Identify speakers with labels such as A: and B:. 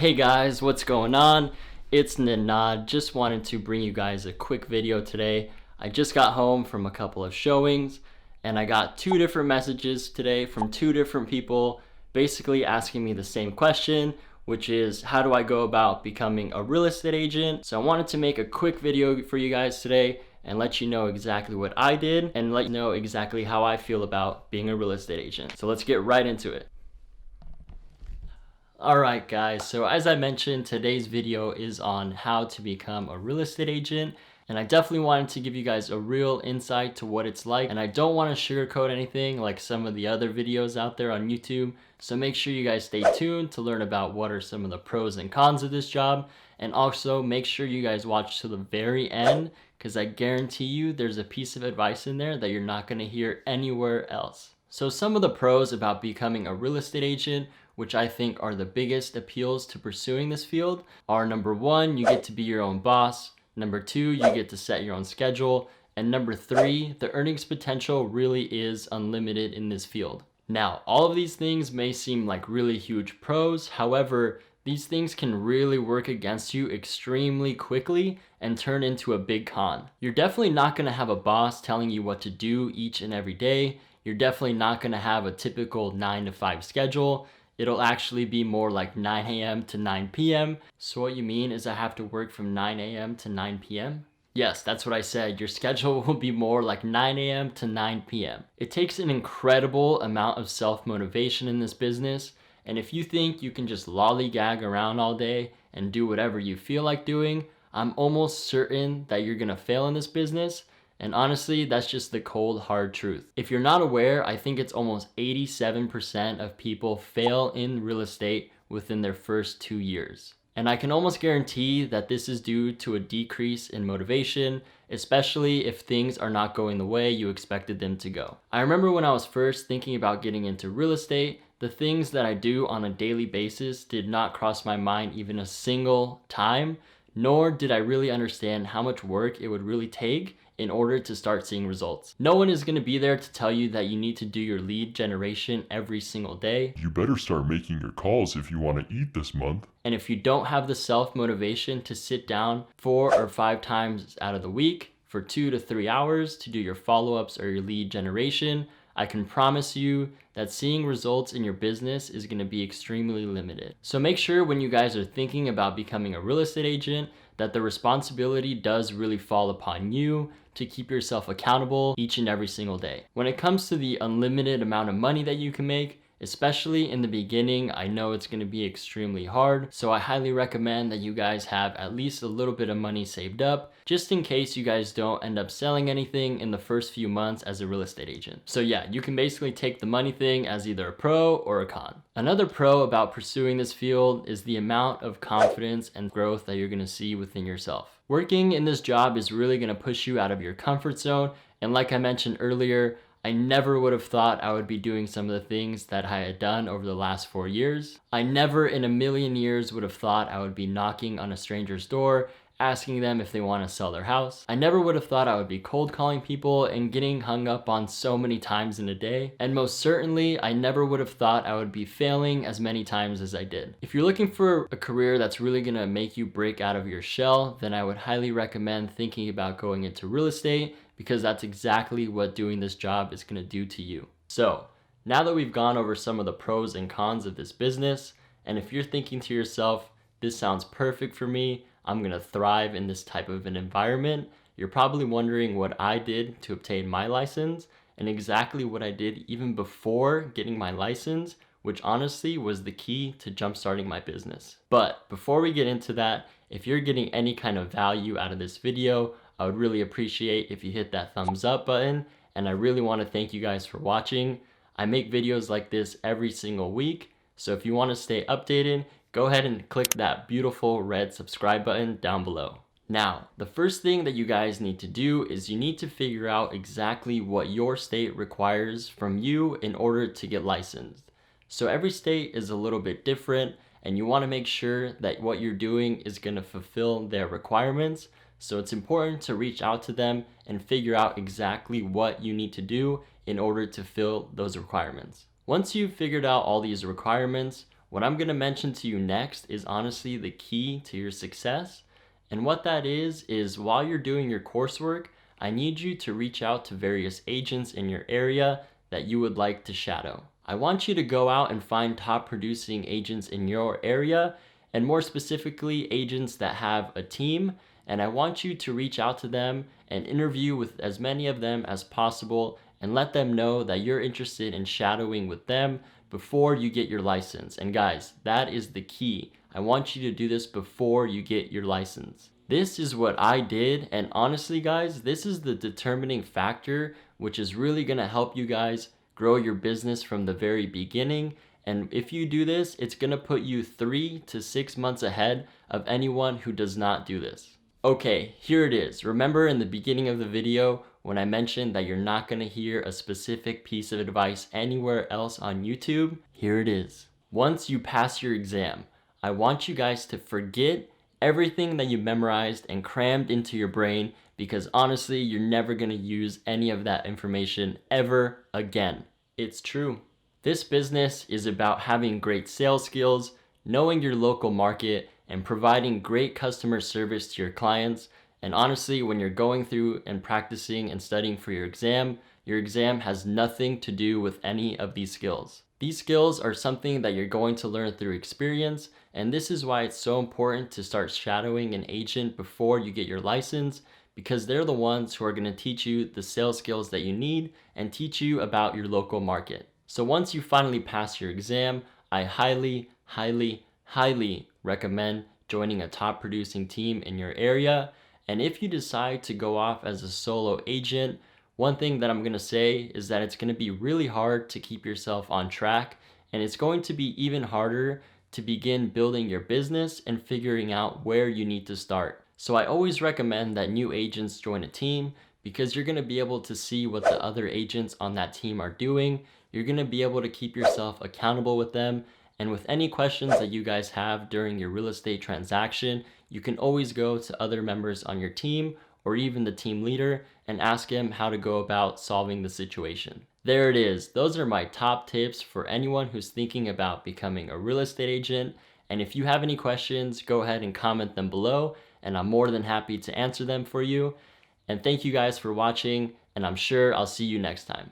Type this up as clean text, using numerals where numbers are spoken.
A: Hey guys, what's going on? It's Ninad. Just wanted to bring you guys a quick video today. I just got home from a couple of showings and I got two different messages today from two different people basically asking me the same question, which is how do I go about becoming a real estate agent? So I wanted to make a quick video for you guys today and let you know exactly what I did and let you know exactly how I feel about being a real estate agent. So let's get right into it. Alright guys, so as I mentioned, today's video is on how to become a real estate agent, and I definitely wanted to give you guys a real insight to what it's like, and I don't want to sugarcoat anything like some of the other videos out there on YouTube, so make sure you guys stay tuned to learn about what are some of the pros and cons of this job, and also make sure you guys watch to the very end, because I guarantee you there's a piece of advice in there that you're not going to hear anywhere else. So some of the pros about becoming a real estate agent, which I think are the biggest appeals to pursuing this field, are number one, you get to be your own boss. Number two, you get to set your own schedule. And number three, the earnings potential really is unlimited in this field. Now, all of these things may seem like really huge pros. However, these things can really work against you extremely quickly and turn into a big con. You're definitely not going to have a boss telling you what to do each and every day. You're definitely not going to have a typical 9 to 5 schedule. It'll actually be more like 9 a.m. to 9 p.m. So what you mean is I have to work from 9 a.m. to 9 p.m.? Yes, that's what I said. Your schedule will be more like 9 a.m. to 9 p.m. It takes an incredible amount of self-motivation in this business. And if you think you can just lollygag around all day and do whatever you feel like doing, I'm almost certain that you're gonna fail in this business. And honestly, that's just the cold, hard truth. If you're not aware, I think it's almost 87% of people fail in real estate within their first 2 years. And I can almost guarantee that this is due to a decrease in motivation, especially if things are not going the way you expected them to go. I remember when I was first thinking about getting into real estate, the things that I do on a daily basis did not cross my mind even a single time, nor did I really understand how much work it would really take in order to start seeing results. No one is going to be there to tell you that you need to do your lead generation every single day.
B: You better start making your calls if you want to eat this month.
A: And if you don't have the self-motivation to sit down 4 or 5 times out of the week for 2 to 3 hours to do your follow-ups or your lead generation, I can promise you that seeing results in your business is going to be extremely limited. So make sure when you guys are thinking about becoming a real estate agent that the responsibility does really fall upon you to keep yourself accountable each and every single day. When it comes to the unlimited amount of money that you can make, especially in the beginning, I know it's going to be extremely hard, so I highly recommend that you guys have at least a little bit of money saved up, just in case you guys don't end up selling anything in the first few months as a real estate agent. So yeah, you can basically take the money thing as either a pro or a con. Another pro about pursuing this field is the amount of confidence and growth that you're going to see within yourself. Working in this job is really going to push you out of your comfort zone, and like I mentioned earlier, I never would have thought I would be doing some of the things that I had done over the last 4 years. I never in a million years would have thought I would be knocking on a stranger's door, asking them if they want to sell their house. I never would have thought I would be cold calling people and getting hung up on so many times in a day. And most certainly, I never would have thought I would be failing as many times as I did. If you're looking for a career that's really gonna make you break out of your shell, then I would highly recommend thinking about going into real estate, because that's exactly what doing this job is gonna do to you. So, now that we've gone over some of the pros and cons of this business, and if you're thinking to yourself, this sounds perfect for me, I'm gonna thrive in this type of an environment, you're probably wondering what I did to obtain my license, and exactly what I did even before getting my license, which honestly was the key to jumpstarting my business. But before we get into that, if you're getting any kind of value out of this video, I would really appreciate if you hit that thumbs up button, and I really want to thank you guys for watching. I make videos like this every single week, so if you want to stay updated, go ahead and click that beautiful red subscribe button down below. Now, the first thing that you guys need to do is you need to figure out exactly what your state requires from you in order to get licensed. So every state is a little bit different, and you want to make sure that what you're doing is going to fulfill their requirements. So it's important to reach out to them and figure out exactly what you need to do in order to fill those requirements. Once you've figured out all these requirements, What I'm going to mention to you next is honestly the key to your success. And what that is while you're doing your coursework, I need you to reach out to various agents in your area that you would like to shadow. I want you to go out and find top producing agents in your area, and more specifically, agents that have a team. And I want you to reach out to them and interview with as many of them as possible and let them know that you're interested in shadowing with them before you get your license. And guys, that is the key. I want you to do this before you get your license. This is what I did, and honestly guys, this is the determining factor which is really going to help you guys grow your business from the very beginning. And if you do this, it's going to put you 3 to 6 months ahead of anyone who does not do this. Okay, here it is. Remember in the beginning of the video when I mentioned that you're not going to hear a specific piece of advice anywhere else on YouTube? Here it is. Once you pass your exam, I want you guys to forget everything that you memorized and crammed into your brain, because honestly, you're never going to use any of that information ever again. It's true. This business is about having great sales skills, knowing your local market, and providing great customer service to your clients. And honestly, when you're going through and practicing and studying for your exam has nothing to do with any of these skills. These skills are something that you're going to learn through experience, and this is why it's so important to start shadowing an agent before you get your license, because they're the ones who are going to teach you the sales skills that you need and teach you about your local market. So once you finally pass your exam, I highly recommend joining a top producing team in your area. And if you decide to go off as a solo agent, one thing that I'm going to say is that it's going to be really hard to keep yourself on track, and it's going to be even harder to begin building your business and figuring out where you need to start. So I always recommend that new agents join a team, because you're going to be able to see what the other agents on that team are doing. You're going to be able to keep yourself accountable with them. And with any questions that you guys have during your real estate transaction, you can always go to other members on your team or even the team leader and ask him how to go about solving the situation. There it is. Those are my top tips for anyone who's thinking about becoming a real estate agent. And if you have any questions, go ahead and comment them below, and I'm more than happy to answer them for you. And thank you guys for watching, and I'm sure I'll see you next time.